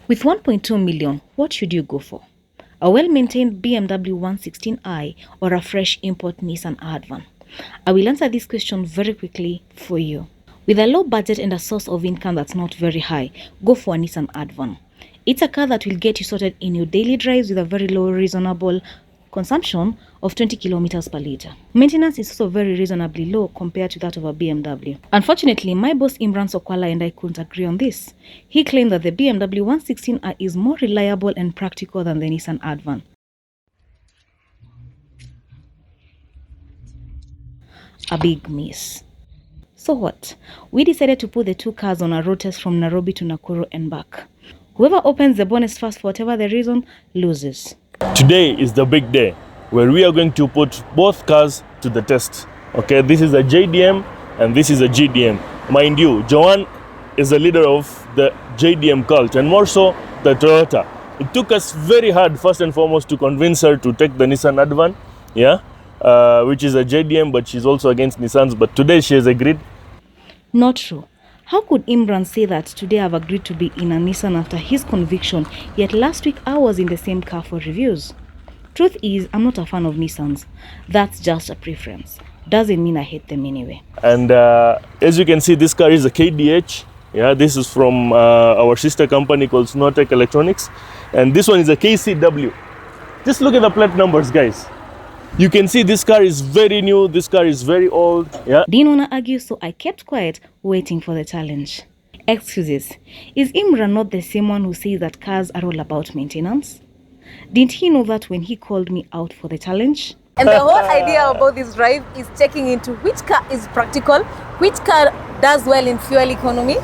With 1.2 million, what should you go for? A well-maintained BMW 116i or a fresh import Nissan Advan? I will answer this question very quickly for you. With a low budget and a source of income that's not very high, go for a Nissan Advan. It's a car that will get you sorted in your daily drives with a very low reasonable consumption of 20 kilometers per liter. Maintenance is also very reasonably low compared to that of a BMW. Unfortunately, my boss Imran Sokwala and I couldn't agree on this. He claimed that the BMW 116i is more reliable and practical than the Nissan Advan. A big miss. So what? We decided to put the two cars on a road test from Nairobi to Nakuru and back. Whoever opens the bonnet first for whatever the reason loses. Today is the big day where we are going to put both cars to the test. Okay, this is a JDM and this is a GDM. Mind you, Joanne is the leader of the JDM cult and more so the Toyota. It took us very hard, first and foremost, to convince her to take the Nissan Advan, which is a JDM, but she's also against Nissans. But today she has agreed. Not true. How could Imran say that today I've agreed to be in a Nissan after his conviction, yet last week I was in the same car for reviews? Truth is, I'm not a fan of Nissans. That's just a preference. Doesn't mean I hate them anyway. And as you can see, this car is a KDH. Yeah, this is from our sister company called Scenic Electronics. And this one is a KCW. Just look at the plate numbers, guys. You can see this car is very new, this car is very old. Yeah. Didn't want to argue, so I kept quiet, waiting for the challenge. Excuses. Is Imran not the same one who says that cars are all about maintenance? Didn't he know that when he called me out for the challenge? And the whole idea about this drive is checking into which car is practical, which car does well in fuel economy,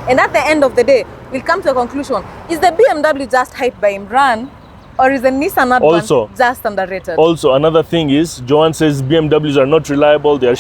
and at the end of the day, we'll come to a conclusion. Is the BMW just hyped by Imran? Or is the Nissan Advan just underrated? Also, another thing is, Joanne says BMWs are not reliable, they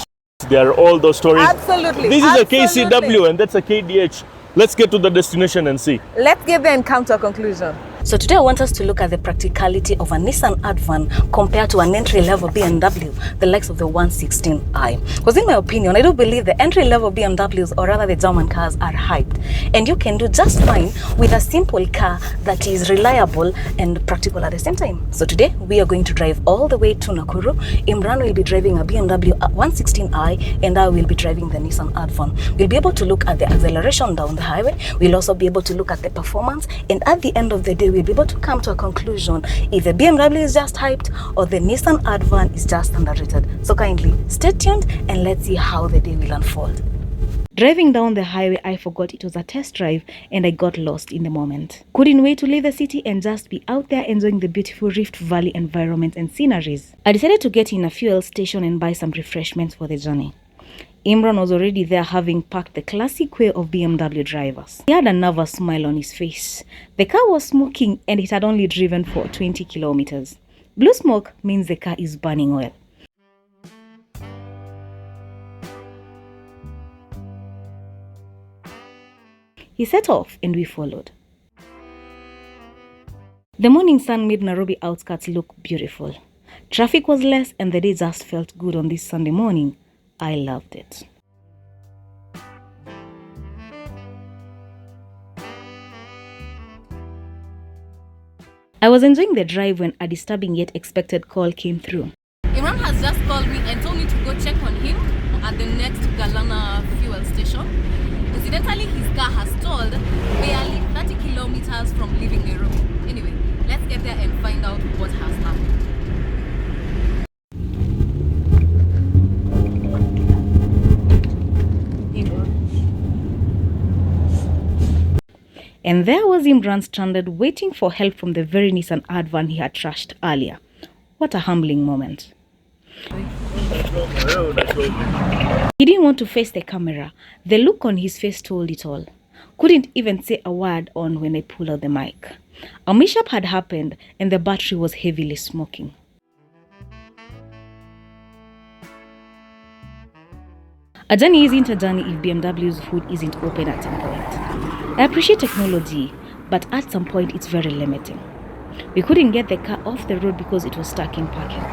are all those stories. Absolutely. This is a KCW and that's a KDH. Let's get to the destination and see. Let's get there and come to a conclusion. So today I want us to look at the practicality of a Nissan Advan compared to an entry-level BMW, the likes of the 116i. Because in my opinion, I do believe the entry-level BMWs, or rather the German cars, are hyped. And you can do just fine with a simple car that is reliable and practical at the same time. So today we are going to drive all the way to Nakuru. Imran will be driving a BMW 116i and I will be driving the Nissan Advan. We'll be able to look at the acceleration down the highway. We'll also be able to look at the performance, and at the end of the day we'll be able to come to a conclusion if the BMW is just hyped or the Nissan Advan is just underrated. So kindly stay tuned and let's see how the day will unfold. Driving down the highway, I forgot it was a test drive and I got lost in the moment. Couldn't wait to leave the city and just be out there enjoying the beautiful Rift Valley environment and sceneries. I decided to get in a fuel station and buy some refreshments for the journey. Imran was already there, having parked the classic way of BMW drivers. He had a nervous smile on his face. The car was smoking and it had only driven for 20 kilometers. Blue smoke means the car is burning oil. He set off and we followed. The morning sun made Nairobi outskirts look beautiful. Traffic was less and the day just felt good on this Sunday morning. I loved it. I was enjoying the drive when a disturbing yet expected call came through. Imran has just called me and told me to go check on him at the next Galana fuel station. Incidentally, his car has stalled barely 30 kilometers from leaving Nairobi. Anyway, let's get there and find out what has happened. And there was Imran stranded, waiting for help from the very Nissan Advan he had trashed earlier. What a humbling moment. He didn't want to face the camera. The look on his face told it all. Couldn't even say a word on when I pulled out the mic. A mishap had happened and the battery was heavily smoking. A journey isn't a journey if BMW's hood isn't open at some point. I appreciate technology, but at some point it's very limiting. We couldn't get the car off the road because it was stuck in parking.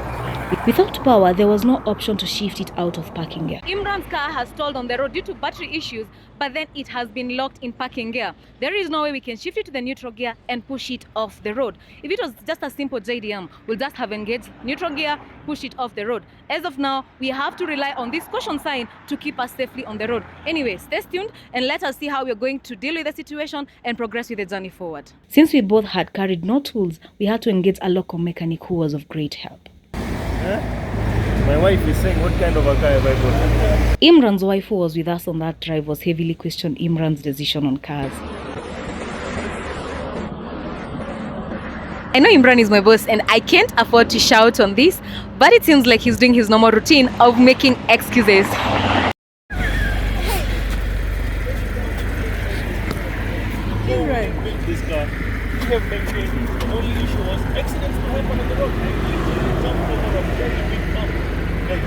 Without power, there was no option to shift it out of parking gear. Imran's car has stalled on the road due to battery issues, but then it has been locked in parking gear. There is no way we can shift it to the neutral gear and push it off the road. If it was just a simple JDM, we'll just have engaged neutral gear, push it off the road. As of now, we have to rely on this caution sign to keep us safely on the road. Anyway, stay tuned and let us see how we're going to deal with the situation and progress with the journey forward. Since we both had carried no tools, we had to engage a local mechanic who was of great help. My wife is saying, what kind of a car have I got? Imran's wife, who was with us on that drive, was heavily questioned Imran's decision on cars. I know Imran is my boss and I can't afford to shout on this, but it seems like he's doing his normal routine of making excuses. Imran, this car, we have maintained it. The only issue was accidents to happen on the road. I jumped over a very big bump. Like,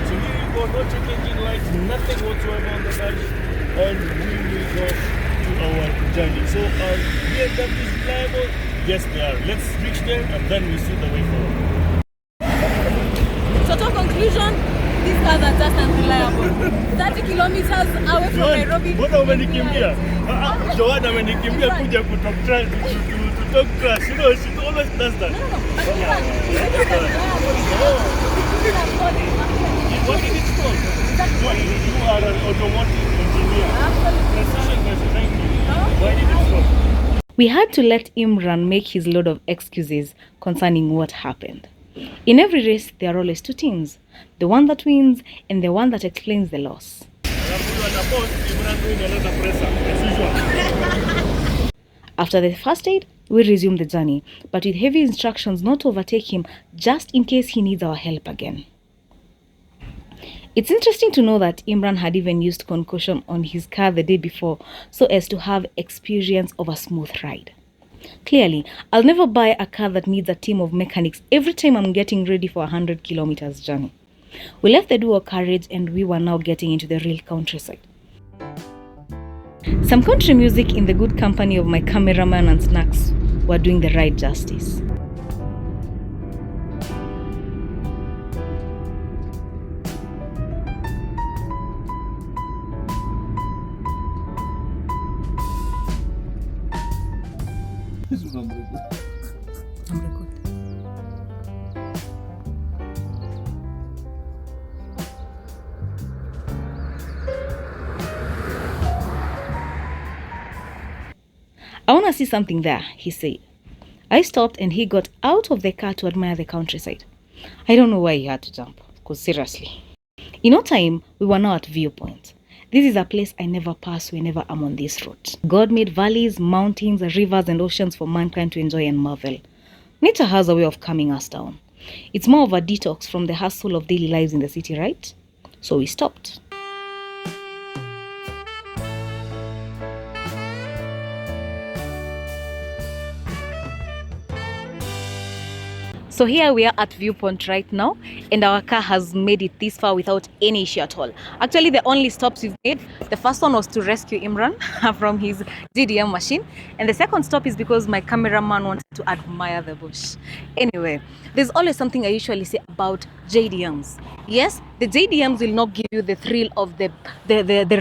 so here you go, no check engine lights, nothing whatsoever on the dash, and we will go to our journey. So are BMWs reliable? Yes, they are. Let's reach there and then we see the way forward. So to conclusion, these cars are just unreliable. 30 kilometers away from Nairobi. Mbona umenikimbia? Joanna amenikimbia kuja kutalk trash. You know, she always does that. What did it stop? You are an automotive engineer. Precision machine. Why did it stop? We had to let Imran make his load of excuses concerning what happened. In every race, there are always two teams, the one that wins and the one that explains the loss. After the first aid, we resumed the journey, but with heavy instructions not to overtake him just in case he needs our help again. It's interesting to know that Imran had even used concussion on his car the day before so as to have experience of a smooth ride. Clearly, I'll never buy a car that needs a team of mechanics every time I'm getting ready for a 100 kilometers journey. We left the dual carriage and we were now getting into the real countryside. Some country music in the good company of my cameraman and snacks were doing the ride justice. I want to see something there, he said. I stopped and he got out of the car to admire the countryside. I don't know why he had to jump, because seriously. In no time, we were now at Viewpoint. This is a place I never pass whenever I'm on this route. God made valleys, mountains, rivers and oceans for mankind to enjoy and marvel. Nature has a way of calming us down. It's more of a detox from the hustle of daily lives in the city, right? So we stopped. So here we are at Viewpoint right now, and our car has made it this far without any issue at all. Actually, the only stops we've made, the first one was to rescue Imran from his GDM machine, and the second stop is because my cameraman wanted to admire the bush. Anyway, there's always something I usually say about JDMs. Yes, the JDMs will not give you the thrill of the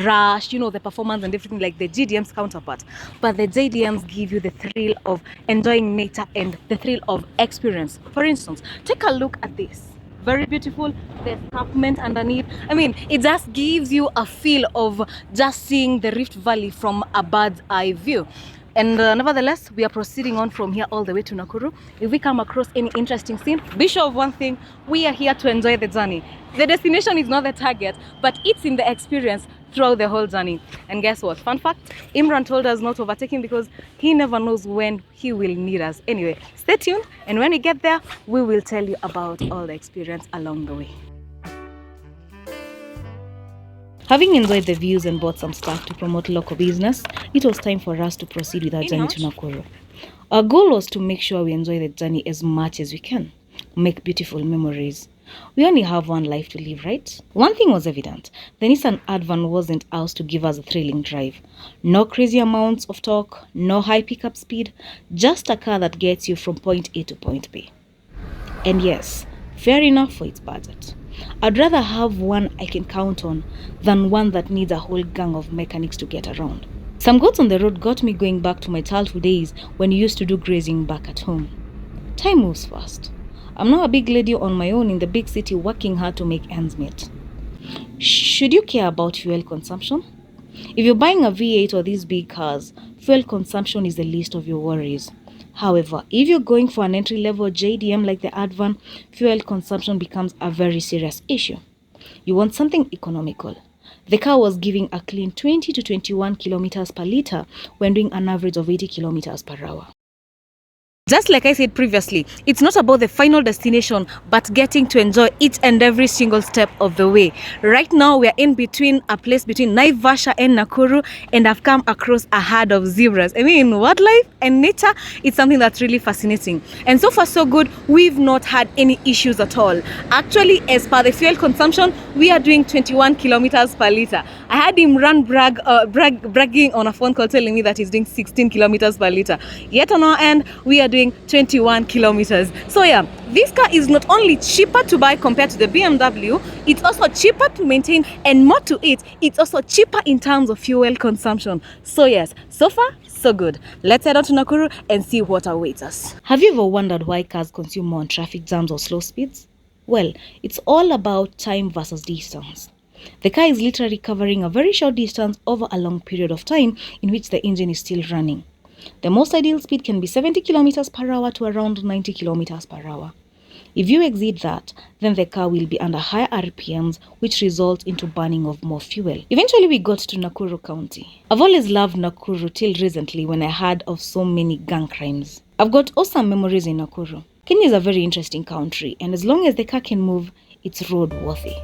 rush, you know, the performance and everything like the GDM's counterpart. But the JDMs give you the thrill of enjoying nature and the thrill of experience. For instance, take a look at this. Very beautiful, the escarpment underneath. I mean, it just gives you a feel of just seeing the Rift Valley from a bird's eye view. And nevertheless, we are proceeding on from here all the way to Nakuru. If we come across any interesting scene, be sure of one thing, we are here to enjoy the journey. The destination is not the target, but it's in the experience throughout the whole journey. And guess what? Fun fact, Imran told us not to overtake him because he never knows when he will need us. Anyway, stay tuned, and when we get there, we will tell you about all the experience along the way. Having enjoyed the views and bought some stuff to promote local business, it was time for us to proceed with our journey to Nakuru. Our goal was to make sure we enjoy the journey as much as we can, make beautiful memories. We only have one life to live, right? One thing was evident, the Nissan Advan wasn't ours to give us a thrilling drive. No crazy amounts of torque, no high pickup speed, just a car that gets you from point A to point B. And yes, fair enough for its budget. I'd rather have one I can count on than one that needs a whole gang of mechanics to get around. Some goats on the road got me going back to my childhood days when I used to do grazing back at home. Time moves fast. I'm now a big lady on my own in the big city working hard to make ends meet. Should you care about fuel consumption? If you're buying a V8 or these big cars, fuel consumption is the least of your worries. However, if you're going for an entry-level JDM like the Advan, fuel consumption becomes a very serious issue. You want something economical. The car was giving a clean 20 to 21 kilometers per liter when doing an average of 80 kilometers per hour. Just like I said previously, it's not about the final destination, but getting to enjoy each and every single step of the way. Right now, we are in between a place between Naivasha and Nakuru, and I've come across a herd of zebras. I mean, wildlife and nature, it's something that's really fascinating. And so far, so good, we've not had any issues at all. Actually, as per the fuel consumption, we are doing 21 kilometers per liter. I had him bragging on a phone call telling me that he's doing 16 kilometers per liter. Yet on our end, we are doing 21 kilometers. So yeah, this car is not only cheaper to buy compared to the BMW, it's also cheaper to maintain, and more to it, it's also cheaper in terms of fuel consumption. So yes, so far, so good. Let's head on to Nakuru and see what awaits us. Have you ever wondered why cars consume more on traffic jams or slow speeds? Well, it's all about time versus distance. The car is literally covering a very short distance over a long period of time in which the engine is still running. The most ideal speed can be 70 kilometers per hour to around 90 kilometers per hour. If you exceed that, then the car will be under higher RPMs, which results into burning of more fuel. Eventually, we got to Nakuru County. I've always loved Nakuru till recently when I heard of so many gang crimes. I've got awesome memories in Nakuru. Kenya is a very interesting country, and as long as the car can move, it's road-worthy.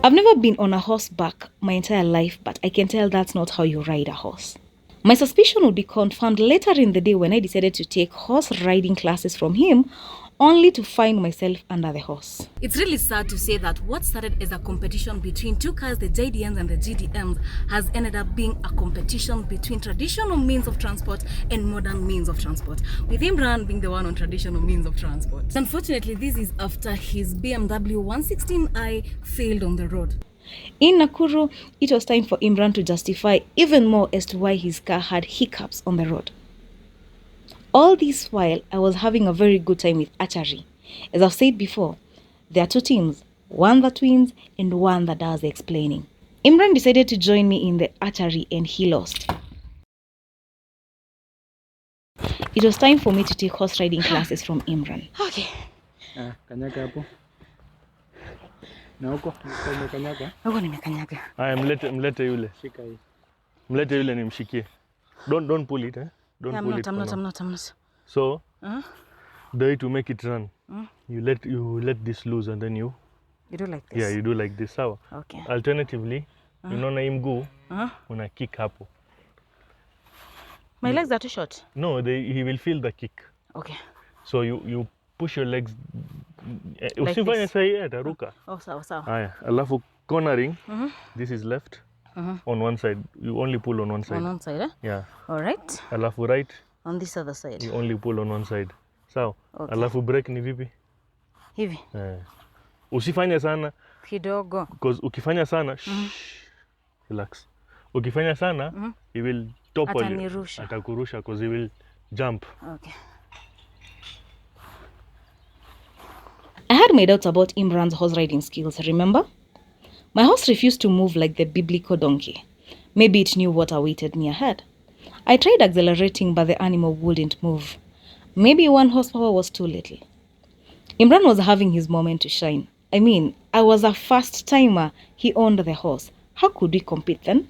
I've never been on a horseback my entire life, but I can tell that's not how you ride a horse. My suspicion would be confirmed later in the day when I decided to take horse riding classes from him, only to find myself under the horse. It's really sad to say that what started as a competition between two cars, the JDMs and the GDMs, has ended up being a competition between traditional means of transport and modern means of transport, with Imran being the one on traditional means of transport. Unfortunately, this is after his BMW 116i failed on the road. In Nakuru, it was time for Imran to justify even more as to why his car had hiccups on the road. All this while, I was having a very good time with archery. As I've said before, there are two teams, one that wins and one that does the explaining. Imran decided to join me in the archery and he lost. It was time for me to take horse riding classes from Imran. Okay. Kanyaga hapo. Na huko umekanyaga? Huko nimekanyaga. Haya, mlete yule. Shika hii. Mlete yule nimshikie. Don't pull it, eh? Don't pull it. I'm not. So, the way to make it run, you let this loose and then you do like this. Yeah, you do like this. Sawa. Okay. Alternatively, unaona hii mguu, una kick hapo. My legs are too short. No, he will feel the kick. Okay. So you push your legs. Usifanye sahi ataruka. Oh, sawa. Haya, alafu cornering. This is left. On one side. You only pull on one side. On one side, eh? Yeah. All right. Alafu right. On this other side. You only pull on one side. Sawa. Okay. Alafu break ni vipi? Hivi. Usifanye sana. Kidogo. Because ukifanya sana, relax. Ukifanya sana, he will topple you. Atakurusha because he will jump. Okay. I had my doubts about Imran's horse riding skills, remember? My horse refused to move like the biblical donkey. Maybe it knew what awaited me ahead. I tried accelerating, but the animal wouldn't move. Maybe 1 horsepower was too little. Imran was having his moment to shine. I mean, I was a first timer. He owned the horse. How could we compete then?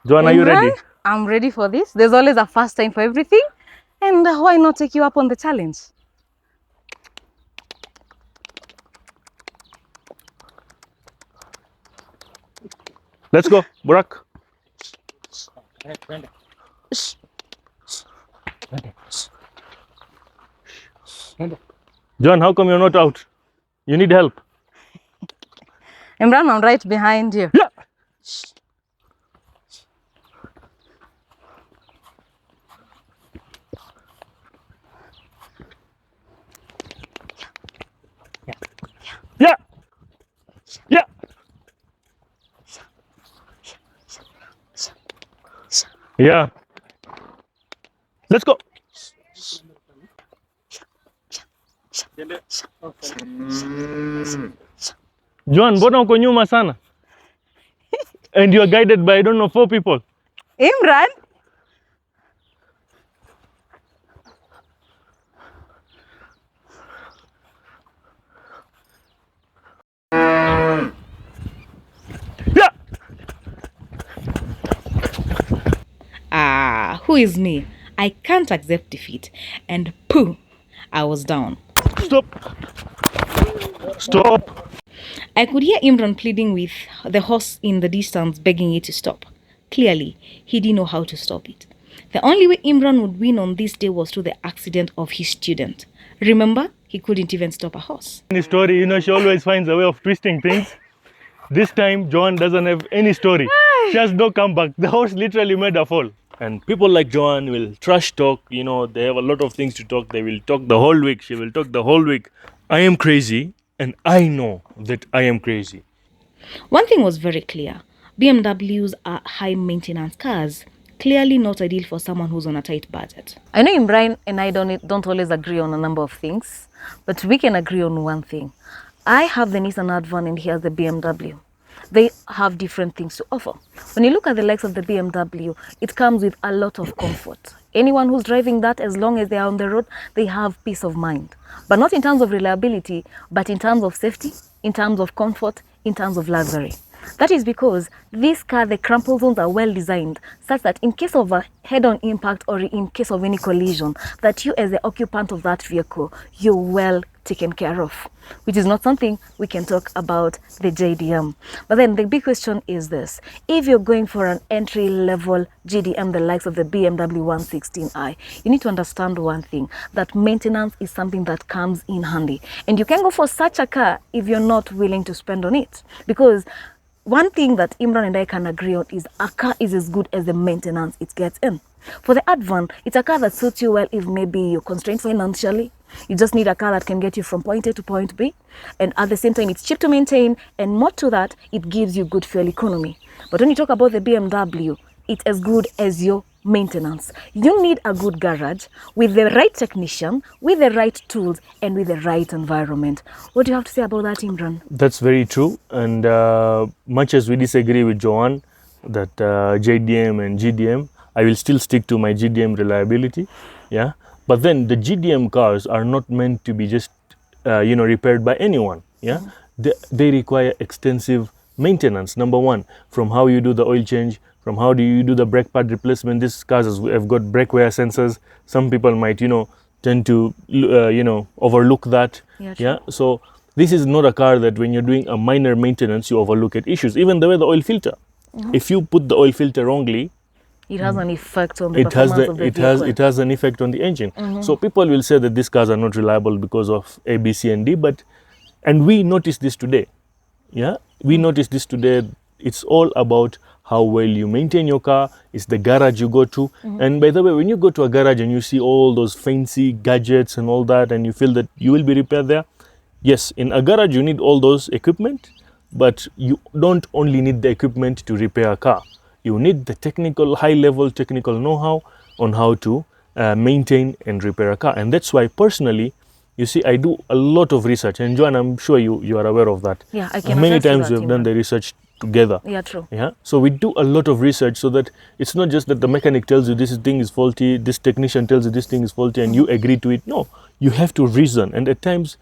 Joanna, are you ready? I'm ready for this. There's always a first time for everything. And why not take you up on the challenge? Let's go, Burak. John, how come you're not out? You need help. Imran, I'm right behind you. Yeah. Yeah. Yeah. Yeah. Let's go. Joan, mbona uko nyuma sana? And you are guided by, I don't know, 4 people. Imran, Yeah. Who is me? I can't accept defeat. And pooh, I was down. Stop. Stop. I could hear Imran pleading with the horse in the distance, begging it to stop. Clearly, he didn't know how to stop it. The only way Imran would win on this day was through the accident of his student. Remember, he couldn't even stop a horse. Any story, she always finds a way of twisting things. This time, Joan doesn't have any story. She has no comeback. The horse literally made her fall. And people like Joan will trash talk. They have a lot of things to talk. They will talk the whole week. She will talk the whole week. I am crazy, and I know that I am crazy. One thing was very clear. BMWs are high maintenance cars, clearly not ideal for someone who's on a tight budget. I know Imran and I don't always agree on a number of things, but we can agree on one thing. I have the Nissan Advan and he has the BMW. They have different things to offer. When you look at the likes of the BMW, it comes with a lot of comfort. Anyone who's driving that, as long as they are on the road, they have peace of mind. But not in terms of reliability, but in terms of safety, in terms of comfort, in terms of luxury. That is because this car, the crumple zones are well designed such that in case of a head-on impact or in case of any collision, that you as the occupant of that vehicle, you're well taken care of, which is not something we can talk about the JDM. But then the big question is this: if you're going for an entry-level JDM, the likes of the BMW 116i, you need to understand one thing, that maintenance is something that comes in handy. And you can go for such a car if you're not willing to spend on it. Because one thing that Imran and I can agree on is a car is as good as the maintenance it gets in. For the Advan, it's a car that suits you well if maybe you're constrained financially. You just need a car that can get you from point A to point B. And at the same time, it's cheap to maintain. And more to that, it gives you good fuel economy. But when you talk about the BMW, it's as good as your maintenance. You need a good garage with the right technician, with the right tools, and with the right environment. What do you have to say about that, Imran? That's very true. And much as we disagree with Joan that JDM and GDM, I will still stick to my GDM reliability. Yeah. But then the GDM cars are not meant to be just repaired by anyone. Yeah. They require extensive maintenance. Number one, from how you do the oil change, from how do you do the brake pad replacement. These cars have got brake wear sensors. Some people might tend to overlook that. Yeah. So this is not a car that when you're doing a minor maintenance you overlook at issues. Even the way the oil filter, if you put the oil filter wrongly, it has an effect on the performance of the vehicle. It has an effect on the engine. So people will say that these cars are not reliable because of A, B, C, and D. And we notice this today. Yeah, we notice this today. It's all about how well you maintain your car. It's the garage you go to. And by the way, when you go to a garage and you see all those fancy gadgets and all that, and you feel that you will be repaired there, yes, in a garage you need all those equipment, but you don't only need the equipment to repair a car. You need the high-level technical know-how on how to maintain and repair a car. And that's why personally, you see, I do a lot of research. And Joan, I'm sure you are aware of that. Yeah, I can. Many times we've done the research together. Yeah, true. Yeah, so we do a lot of research so that it's not just that the mechanic tells you this thing is faulty, this technician tells you this thing is faulty, and you agree to it. No, you have to reason. And at times,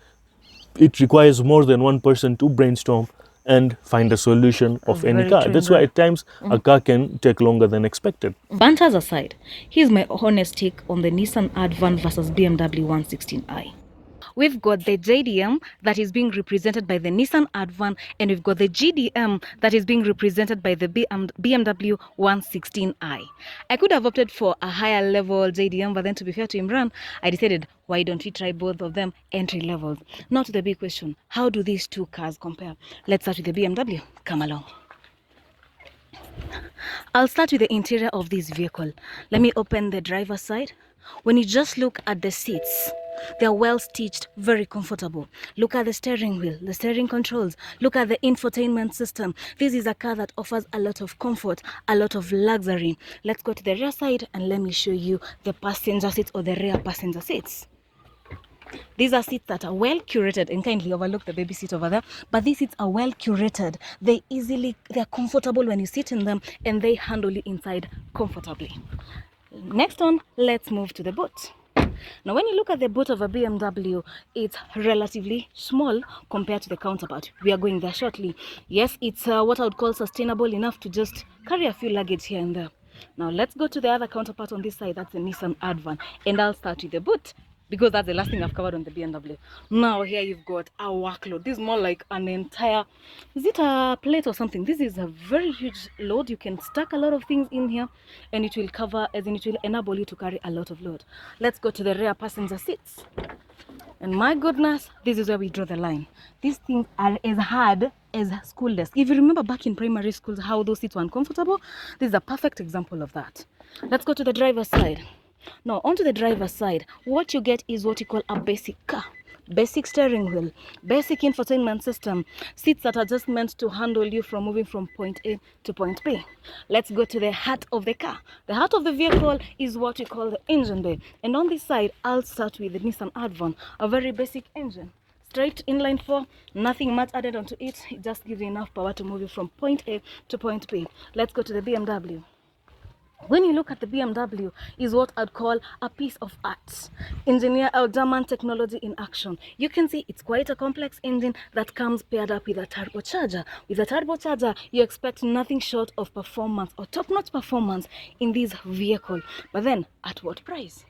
it requires more than one person to brainstorm and find a solution of any car. That's why at times a car can take longer than expected. Banters aside, here's my honest take on the Nissan Advan versus BMW 116i. We've got the JDM that is being represented by the Nissan Advan, and we've got the GDM that is being represented by the BMW 116i. I could have opted for a higher level JDM, but then to be fair to Imran, I decided, why don't we try both of them entry levels? Now to the big question, how do these two cars compare? Let's start with the BMW. Come along. I'll start with the interior of this vehicle. Let me open the driver's side. When you just look at the seats, They are well stitched, very comfortable. Look at the steering wheel, the steering controls. Look at the infotainment system. This is a car that offers a lot of comfort, a lot of luxury. Let's go to the rear side and let me show you the passenger seats or the rear passenger seats. These are seats that are well curated, and kindly overlook the baby seat over there, but these seats are well curated. They're comfortable when you sit in them, and they handle you inside comfortably. Next on, let's move to the boot. Now, when you look at the boot of a BMW, it's relatively small compared to the counterpart. We are going there shortly. Yes, it's what I would call sustainable enough to just carry a few luggage here and there. Now, let's go to the other counterpart on this side. That's the Nissan Advan, and I'll start with the boot, because that's the last thing I've covered on the BMW. Now here you've got a workload. This is more like an entire, is it a plate or something? This is a very huge load. You can stack a lot of things in here, and it will cover, as in it will enable you to carry a lot of load. Let's go to the rear passenger seats. And my goodness, this is where we draw the line. These things are as hard as school desks. If you remember back in primary schools how those seats were uncomfortable, this is a perfect example of that. Let's go to the driver's side. Now, onto the driver's side, what you get is what you call a basic car. Basic steering wheel, basic infotainment system, seats that are just meant to handle you from moving from point A to point B. Let's go to the heart of the car. The heart of the vehicle is what we call the engine bay. And on this side, I'll start with the Nissan Advan, a very basic engine. Straight inline 4, nothing much added onto it. It just gives you enough power to move you from point A to point B. Let's go to the BMW. When you look at the BMW, is what I'd call a piece of art. Engineer German technology in action. You can see it's quite a complex engine that comes paired up with a turbocharger. With a turbocharger, you expect nothing short of performance or top-notch performance in this vehicle. But then, at what price?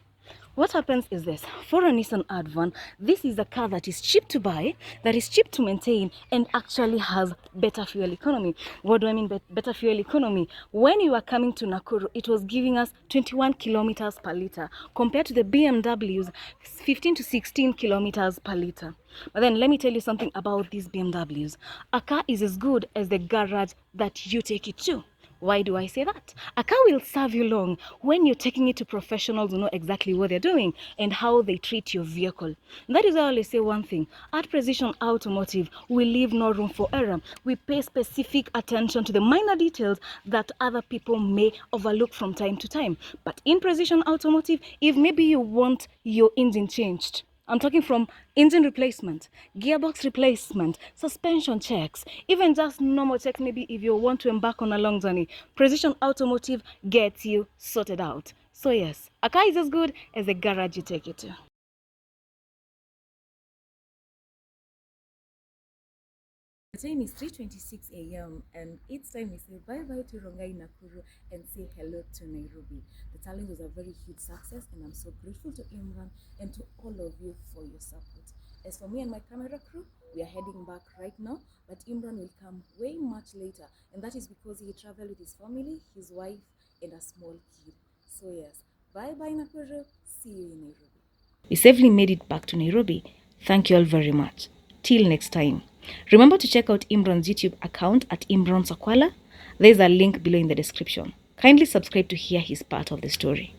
What happens is this: for a Nissan Advan, this is a car that is cheap to buy, that is cheap to maintain, and actually has better fuel economy. What do I mean by better fuel economy? When you are coming to Nakuru, it was giving us 21 kilometers per liter, compared to the BMW's 15 to 16 kilometers per liter. But then let me tell you something about these BMWs. A car is as good as the garage that you take it to. Why do I say that? A car will serve you long when you're taking it to professionals who know exactly what they're doing and how they treat your vehicle. That is why I always say one thing: at Precision Automotive, we leave no room for error. We pay specific attention to the minor details that other people may overlook from time to time. But in Precision Automotive, if maybe you want your engine changed, I'm talking from engine replacement, gearbox replacement, suspension checks, even just normal checks, maybe if you want to embark on a long journey, Precision Automotive gets you sorted out. So yes, a car is as good as the garage you take it to. The time is 3:26 a.m. and it's time we say bye-bye to Rongai Nakuru and say hello to Nairobi. The challenge was a very huge success, and I'm so grateful to Imran and to all of you for your support. As for me and my camera crew, we are heading back right now, but Imran will come way much later, and that is because he traveled with his family, his wife, and a small kid. So yes, bye-bye Nakuru, see you in Nairobi. We safely made it back to Nairobi. Thank you all very much. Till next time. Remember to check out Imran's YouTube account at Imran Sakwala. There's a link below in the description. Kindly subscribe to hear his part of the story.